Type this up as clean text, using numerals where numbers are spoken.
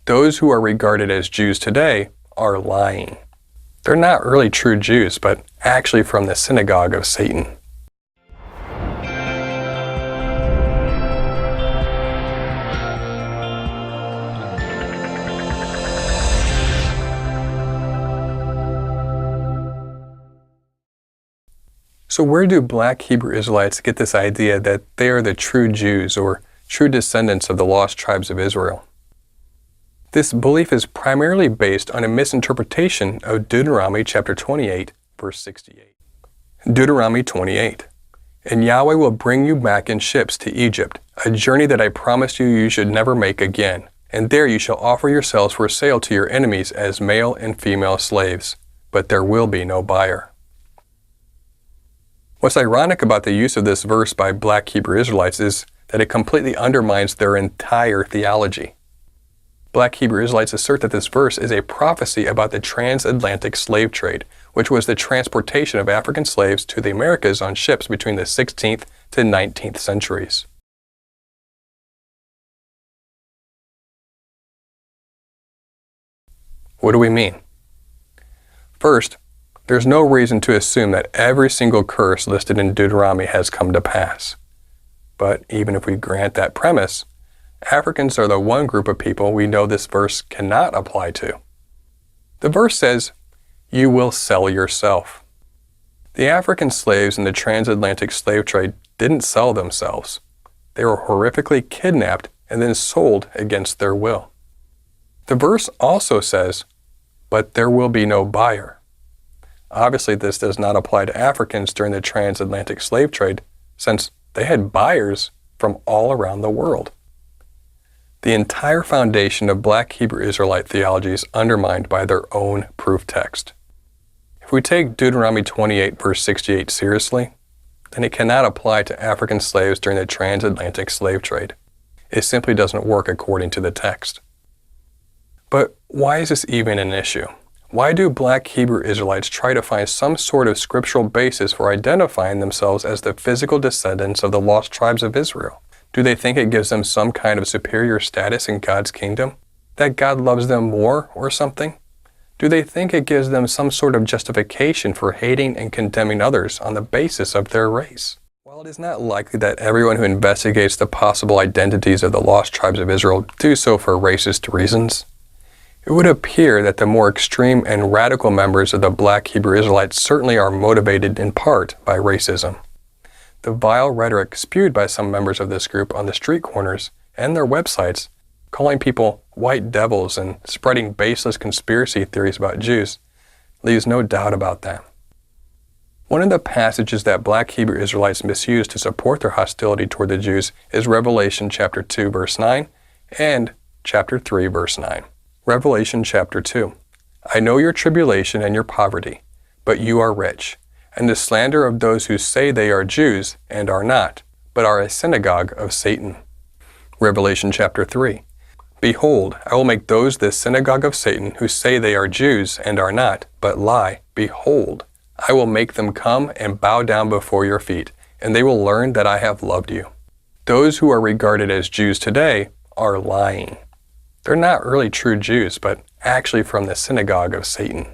Those who are regarded as Jews today are lying. They're not really true Jews, but actually from the synagogue of Satan. So where do black Hebrew Israelites get this idea that they are the true Jews or true descendants of the lost tribes of Israel? This belief is primarily based on a misinterpretation of Deuteronomy chapter 28, verse 68. Deuteronomy 28. And Yahweh will bring you back in ships to Egypt, a journey that I promised you should never make again. And there you shall offer yourselves for sale to your enemies as male and female slaves, but there will be no buyer. What's ironic about the use of this verse by black Hebrew Israelites is that it completely undermines their entire theology. Black Hebrew Israelites assert that this verse is a prophecy about the transatlantic slave trade, which was the transportation of African slaves to the Americas on ships between the 16th to 19th centuries. What do we mean? First, there's no reason to assume that every single curse listed in Deuteronomy has come to pass. But even if we grant that premise, Africans are the one group of people we know this verse cannot apply to. The verse says, "You will sell yourself." The African slaves in the transatlantic slave trade didn't sell themselves. They were horrifically kidnapped and then sold against their will. The verse also says, "But there will be no buyer." Obviously, this does not apply to Africans during the transatlantic slave trade, since they had buyers from all around the world. The entire foundation of black Hebrew Israelite theology is undermined by their own proof text. If we take Deuteronomy 28 verse 68 seriously, then it cannot apply to African slaves during the transatlantic slave trade. It simply doesn't work according to the text. But why is this even an issue? Why do black Hebrew Israelites try to find some sort of scriptural basis for identifying themselves as the physical descendants of the lost tribes of Israel? Do they think it gives them some kind of superior status in God's kingdom? That God loves them more or something? Do they think it gives them some sort of justification for hating and condemning others on the basis of their race? While it is not likely that everyone who investigates the possible identities of the lost tribes of Israel do so for racist reasons, it would appear that the more extreme and radical members of the black Hebrew Israelites certainly are motivated in part by racism. The vile rhetoric spewed by some members of this group on the street corners and their websites, calling people white devils and spreading baseless conspiracy theories about Jews, leaves no doubt about that. One of the passages that black Hebrew Israelites misuse to support their hostility toward the Jews is Revelation chapter 2 verse 9 and chapter 3 verse 9. Revelation chapter 2. I know your tribulation and your poverty, but you are rich, and the slander of those who say they are Jews and are not, but are a synagogue of Satan. Revelation chapter 3. Behold, I will make those the synagogue of Satan who say they are Jews and are not, but lie. Behold, I will make them come and bow down before your feet, and they will learn that I have loved you. Those who are regarded as Jews today are lying. They're not really true Jews, but actually from the synagogue of Satan.